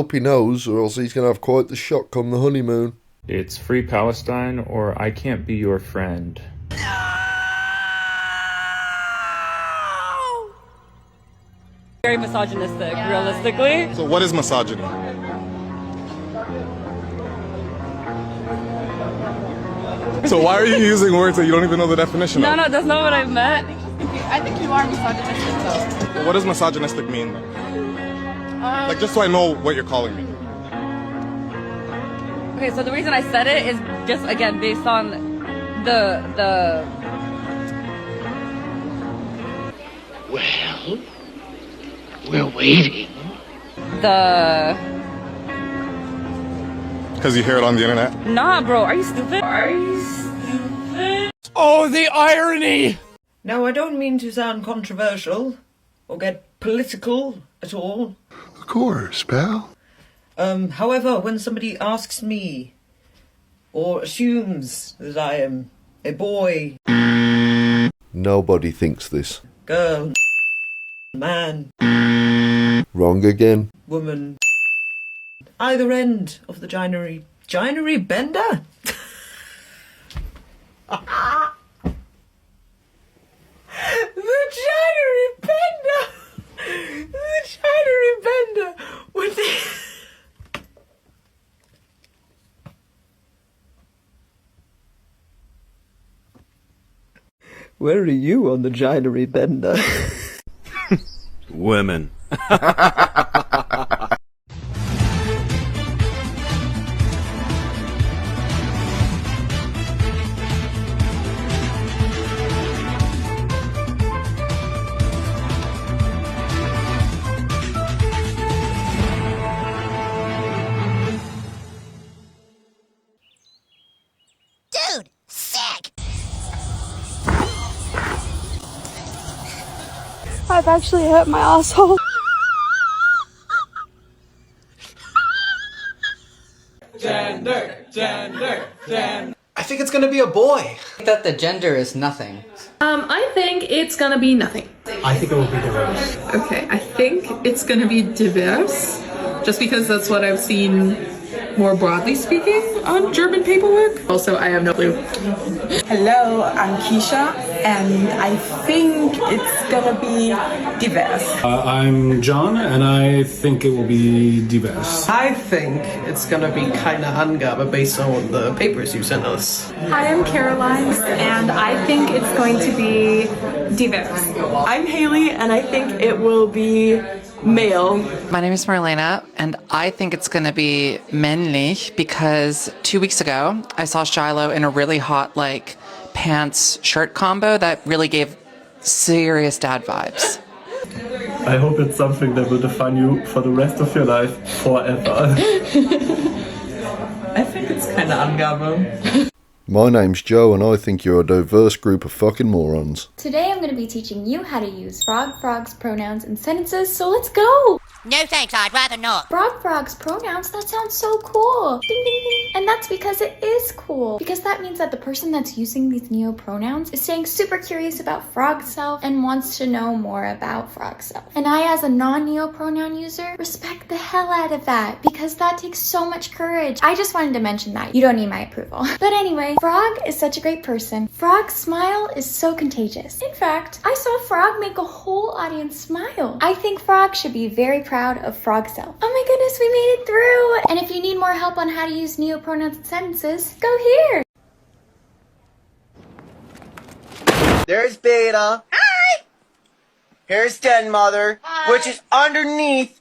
hope he knows, or else he's going to have quite the shock come the honeymoon. It's Free Palestine or I Can't Be Your Friend. Very misogynistic, realistically. So what is misogyny? So why are you using words that you don't even know the definition of? No, that's not what I meant. I think you are misogynistic, though. Well, what does misogynistic mean? Like, just so I know what you're calling me. Okay, so the reason I said it is just, again, based on the... Well, we're waiting. Because you hear it on the internet? Nah, bro, are you stupid? Oh, the irony! No, I don't mean to sound controversial or get political at all. Of course, pal. However, when somebody asks me or assumes that I am a boy, Nobody thinks this. girl, man, Wrong again. woman, either end of the ginery bender? The ginery bender! The ginery bender! What the... Where are you on the ginery bender? Women. Dude, sick! I've actually hurt my asshole. I think it's gonna be a boy. I think that the gender is nothing. I think it's gonna be nothing. I think it will be diverse. Okay, I think it's gonna be diverse, just because that's what I've seen more broadly speaking on German paperwork. Also, I have no clue. Hello, I'm Keisha, and I think it's gonna be diverse. I'm John, and I think it will be diverse. I think it's gonna be kinda Angabe based on the papers you sent us. I am Caroline, and I think it's going to be diverse. I'm Haley, and I think it will be male. My name is Marlena, and I think it's going to be männlich because 2 weeks ago I saw Shiloh in a really hot, like, pants shirt combo that really gave serious dad vibes. I hope it's something that will define you for the rest of your life forever. I think it's kinda Angabe. My name's Joe, and I think you're a diverse group of fucking morons. Today I'm going to be teaching you how to use frogs, pronouns, and sentences, so let's go! No thanks, I'd rather not. Frogs, pronouns, that sounds so cool. Ding, ding, ding. And that's because it is cool. Because that means that the person that's using these neo-pronouns is staying super curious about frog self and wants to know more about frog self. And I, as a non-neo-pronoun user, respect the hell out of that because that takes so much courage. I just wanted to mention that. You don't need my approval. But anyway, Frog is such a great person. Frog's smile is so contagious. In fact, I saw Frog make a whole audience smile. I think Frog should be very proud of Frog self. Oh my goodness, we made it through! And if you need more help on how to use neo-pronouns and sentences, go here! There's Beta. Hi! Here's Den Mother, which is underneath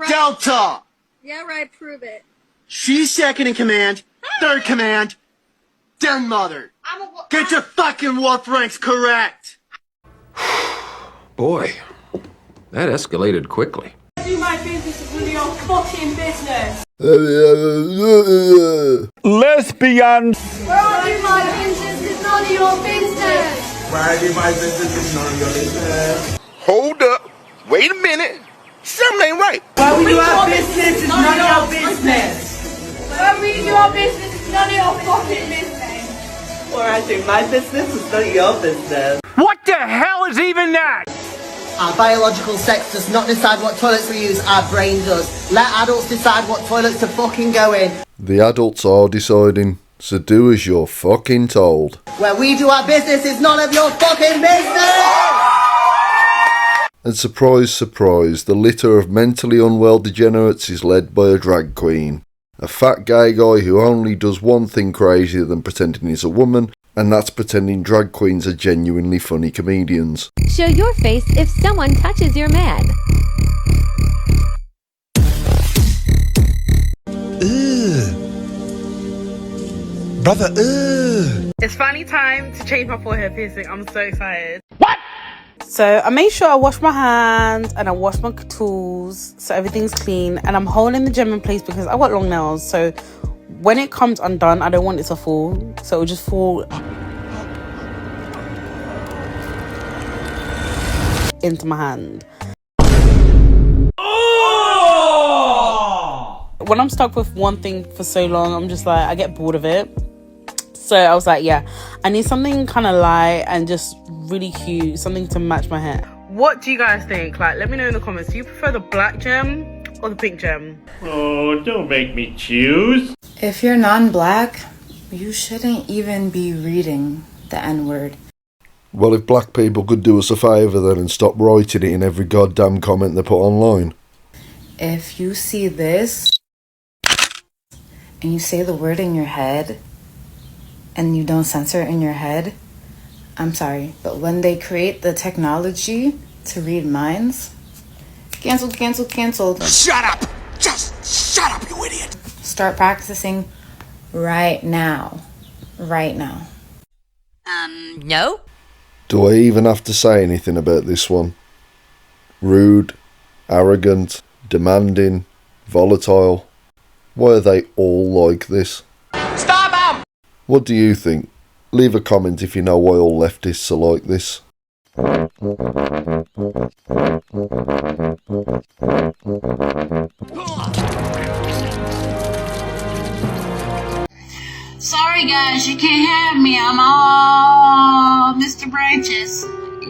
Delta. Yeah, right, prove it. She's second in command, third command, Den Mother. Get your fucking wolf ranks correct. Boy, that escalated quickly. My business is none of your fucking business. Lesbian! Where are you, my business? It's none of your business! Why do my business is none of your business? Hold up. Wait a minute. Something ain't right. Where we do our business is none of your business. Where we do our business is none of your fucking business! Where I do my business is none of your business. What the hell is even that? Our biological sex does not decide what toilets we use, our brain does. Let adults decide what toilets to fucking go in. The adults are deciding, so do as you're fucking told. Where we do our business is none of your fucking business! And surprise, surprise, the litter of mentally unwell degenerates is led by a drag queen. A fat gay guy who only does one thing crazier than pretending he's a woman, and that's pretending drag queens are genuinely funny comedians. Show your face if someone touches your man. Brother, It's finally time to change my forehead piercing. I'm so excited. What? So I made sure I wash my hands and I wash my tools so everything's clean, and I'm holding the gem in place because I got long nails, so when it comes undone I don't want it to fall, so it'll just fall into my hand. When I'm stuck with one thing for so long, I'm just like, I get bored of it. So I was like, yeah, I need something kind of light and just really cute, something to match my hair. What do you guys think? Like, let me know in the comments. Do you prefer the black gem or the pink gem? Oh, don't make me choose. If you're non-black, you shouldn't even be reading the N-word. Well, if black people could do us a favour then and stop writing it in every goddamn comment they put online. If you see this and you say the word in your head and you don't censor it in your head, I'm sorry, but when they create the technology to read minds, canceled, canceled, canceled. Shut up! Just shut up, you idiot! Start practicing right now. Right now. No? Do I even have to say anything about this one? Rude, arrogant, demanding, volatile. Why are they all like this? Stop him! What do you think? Leave a comment if you know why all leftists are like this. Sorry guys, you can't have me. I'm all Mr. Branches.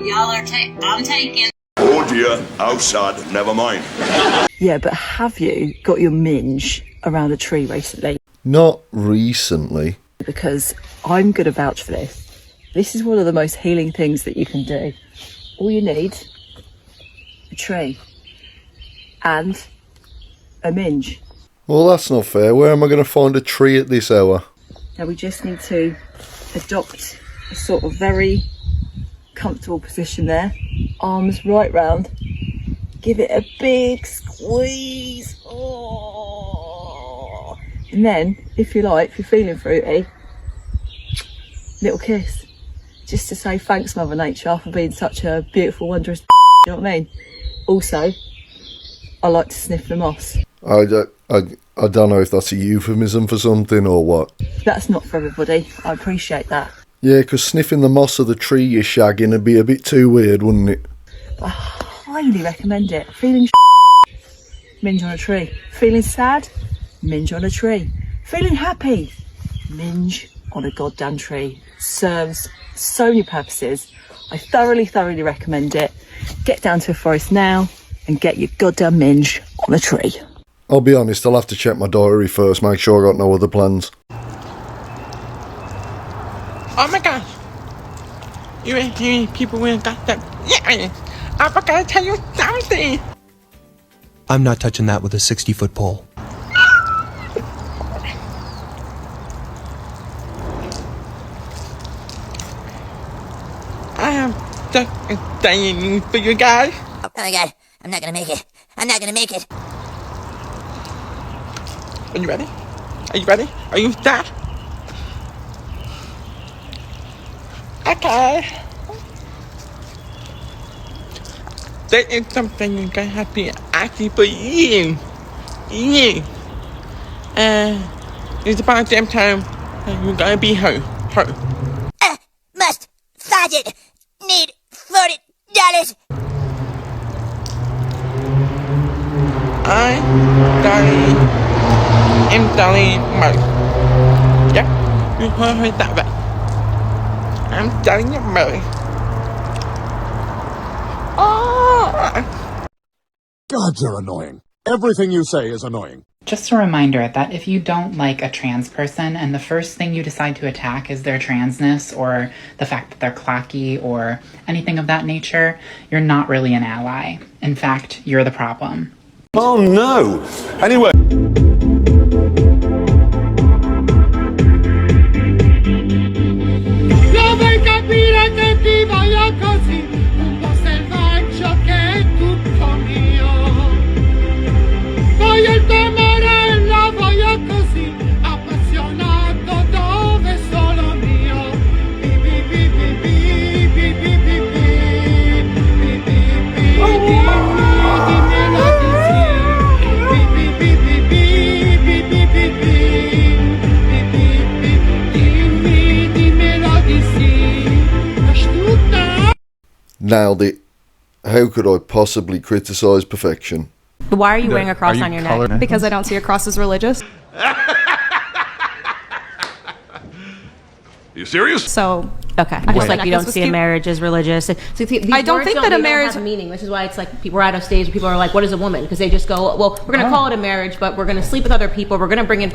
Y'all are I'm taking. Oh dear, outside, never mind. Yeah, but have you got your minge around a tree recently? Not recently. Because I'm going to vouch for this. This is one of the most healing things that you can do. All you need, a tree and a minge. Well, that's not fair. Where am I going to find a tree at this hour? Now we just need to adopt a sort of very comfortable position there. Arms right round. Give it a big squeeze. Oh. And then, if you like, if you're feeling fruity, little kiss. Just to say thanks, Mother Nature, for being such a beautiful, wondrous you know what I mean? Also, I like to sniff the moss. I don't know if that's a euphemism for something or what. That's not for everybody. I appreciate that. Yeah, because sniffing the moss of the tree you're shagging would be a bit too weird, wouldn't it? I highly recommend it. Feeling minge on a tree. Feeling sad? Minge on a tree. Feeling happy? Minge on a goddamn tree. Serves so many purposes. I thoroughly recommend it. Get down to a forest now and get your goddamn minge on a tree. I'll be honest, I'll have to check my diary first, make sure I got no other plans. Oh my gosh. You ain't hearing people with goddamn yeah. I forgot to tell you something. I'm not touching that with a 60-foot pole. I am just dying for you guys. Oh my god, I'm not gonna make it. I'm not gonna make it. Are you ready? Are you ready? Are you set? Okay. There is something you're gonna have to ask for you. You. It's about damn time you're gonna be her. Must fudge need $40. I'm Dolly Murray. Yep, you heard me that way. I'm Dolly Murray. Oh! God, you're annoying. Everything you say is annoying. Just a reminder that if you don't like a trans person and the first thing you decide to attack is their transness or the fact that they're clacky or anything of that nature, you're not really an ally. In fact, you're the problem. Oh no! Anyway. Vuoi capire che ti voglio così, un po' selvaggio che è tutto mio. Voglio il tuo amore, la voglio così, appassionato dove solo mio. Bi bi bi bi bi bi bi bi bi bi bi dimmelo di sì. Bi bi bi bi bi bi bi bi bi dimmelo di sì. Astuta. Nailed it. How could I possibly criticise perfection? Why are you wearing a cross on your neck? Because I don't see a cross as religious. You serious? So, okay. Just like you don't see a marriage as religious. So I don't think that a marriage have a meaning, which is why it's like we're at a stage where people are like, what is a woman? Because they just go, well, we're going to call it a marriage, but we're going to sleep with other people. We're going to bring in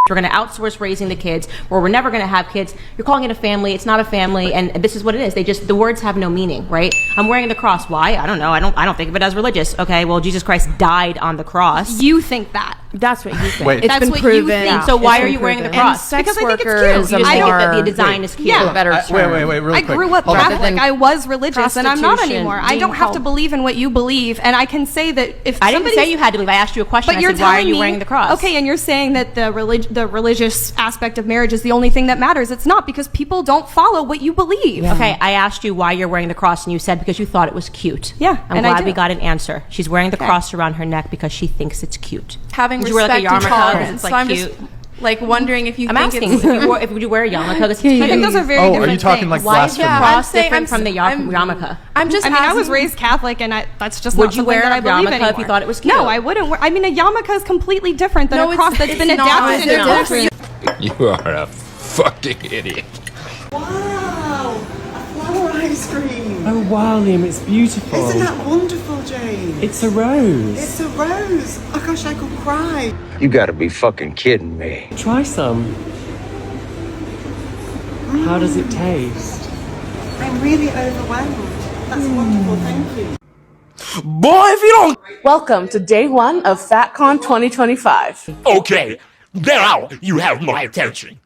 we're going to outsource raising the kids, or we're never going to have kids. You're calling it a family. It's not a family, and this is what it is. The words have no meaning, right? I'm wearing the cross. Why? I don't know. I don't think of it as religious. Okay, well, Jesus Christ died on the cross. You think that. That's what you think. Wait, that's been what proven. you think. Yeah. So why are you wearing the cross? Because I think it's cute. You just think that the design is cute. Yeah. Better Wait, real quick. I grew up Catholic. I was religious, and I'm not anymore. I don't have to believe in what you believe, and I can say that if I didn't say you had to believe. I asked you a question. But I you're said, why are telling you me, wearing the cross? Okay, and you're saying that the religious aspect of marriage is the only thing that matters. It's not, because people don't follow what you believe. Yeah. Okay, I asked you why you're wearing the cross, and you said because you thought it was cute. Yeah, I'm glad we got an answer. She's wearing the cross around her neck because she thinks it's cute. Having Would you wear like a respect and yarmulke? tolerance. It's like So I'm cute. just like wondering if you I'm think asking it's if would you wear a yarmulke? That's cute. I think those are very different are you talking things. like Why is the blasphemy? cross different from the yarmulke? I'm just. I mean, I was raised Catholic, and that's just Would not you something wear that I a believe yarmulke anymore. if you thought it was cute? No, I wouldn't. I mean, a yarmulke is completely different than a cross that's been it's adapted not. into for you. You are a fucking idiot. Wow! A flower ice cream! Oh wow, Liam, it's beautiful. Isn't that wonderful, Jane? It's a rose. It's a rose! Oh gosh, I could cry. You gotta be fucking kidding me. Try some. How does it taste? I'm really overwhelmed. That's wonderful, thank you. Boy, if you don't... Welcome to day one of FatCon 2025. Okay, now you have my attention.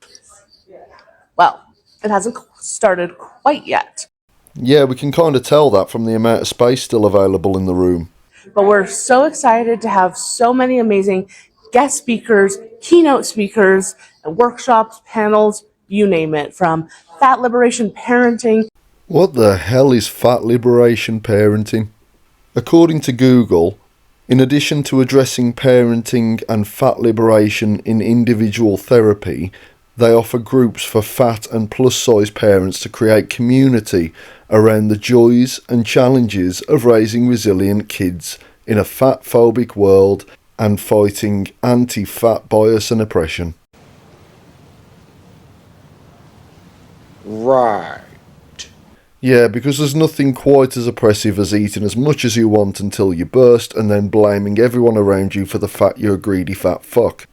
Well, it hasn't started quite yet, Yeah, we can kind of tell that from the amount of space still available in the room. but we're so excited to have so many amazing guest speakers, keynote speakers, and workshops, panels, you name it, from fat liberation parenting. What the hell is fat liberation parenting? According to Google, in addition to addressing parenting and fat liberation in individual therapy, they offer groups for fat and plus-size parents to create community around the joys and challenges of raising resilient kids in a fat-phobic world and fighting anti-fat bias and oppression. Right. Yeah, because there's nothing quite as oppressive as eating as much as you want until you burst and then blaming everyone around you for the fact you're a greedy fat fuck.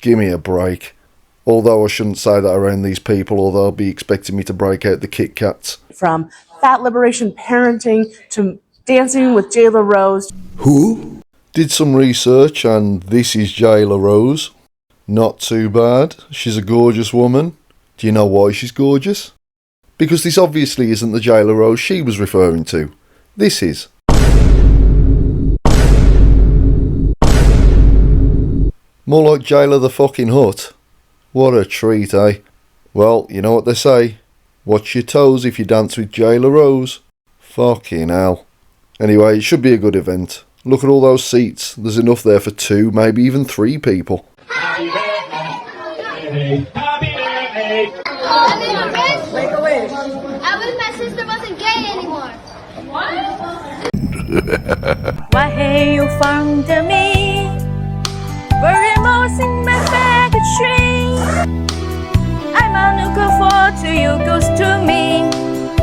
Give me a break. Although I shouldn't say that around these people, or they'll be expecting me to break out the Kit Kats. From fat liberation parenting to dancing with Jayla Rose. Who? Did some research, and this is Jayla Rose. Not too bad. She's a gorgeous woman. Do you know why she's gorgeous? Because this obviously isn't the Jayla Rose she was referring to. This is. More like Jayla the fucking Hutt. What a treat, eh? Well, you know what they say. Watch your toes if you dance with Jayla Rose. Fucking hell. Anyway, it should be a good event. Look at all those seats. There's enough there for 2, maybe even 3 people. Make a wish. I wish my sister wasn't gay anymore. Why hey you found me? Very in my faggotry. I'm a nuka for to you goes to me.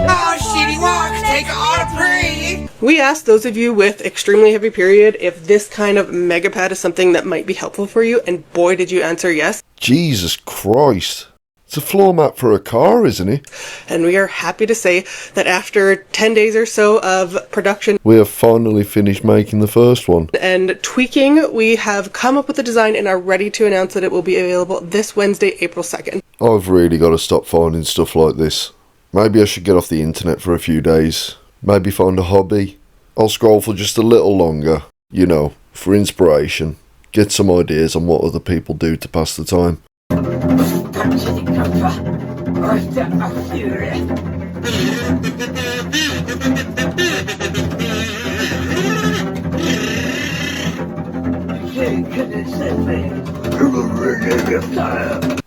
Oh, shitty walk, take a order, free. We asked those of you with extremely heavy period if this kind of mega pad is something that might be helpful for you, and boy did you answer yes. Jesus Christ. It's a floor mat for a car, isn't it? And we are happy to say that after 10 days or so of production, we have finally finished making the first one. And tweaking, we have come up with a design and are ready to announce that it will be available this Wednesday, April 2nd. I've really got to stop finding stuff like this. Maybe I should get off the internet for a few days. Maybe find a hobby. I'll scroll for just a little longer, you know, for inspiration. Get some ideas on what other people do to pass the time.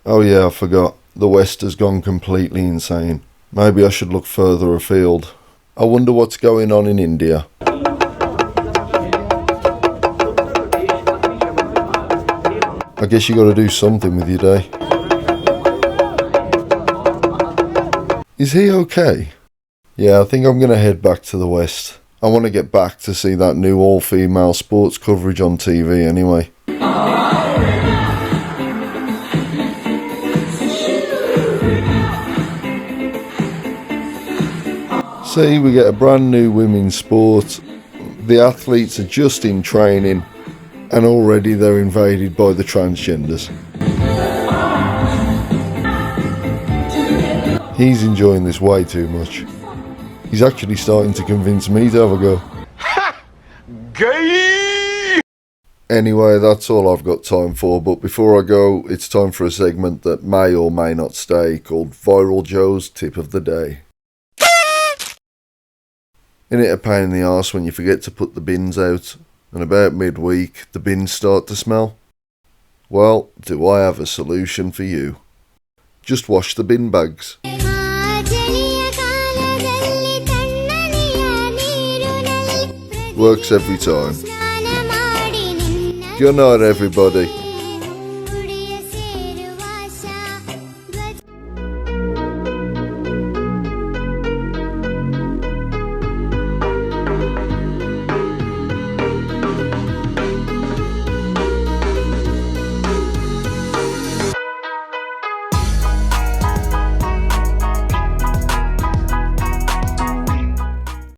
Oh yeah, I forgot. The West has gone completely insane. Maybe I should look further afield. I wonder what's going on in India. I guess you gotta do something with your day. Is he okay? Yeah, I think I'm gonna head back to the West. I want to get back to see that new all-female sports coverage on TV anyway. See, we get a brand new women's sport. The athletes are just in training and already they're invaded by the transgenders. He's enjoying this way too much. He's actually starting to convince me to have a go. Ha! Gay! Anyway, that's all I've got time for, but before I go, it's time for a segment that may or may not stay, called Viral Joe's Tip of the Day. Isn't it a pain in the arse when you forget to put the bins out, and about midweek the bins start to smell? Well, do I have a solution for you. Just wash the bin bags. Works every time. Good night, everybody.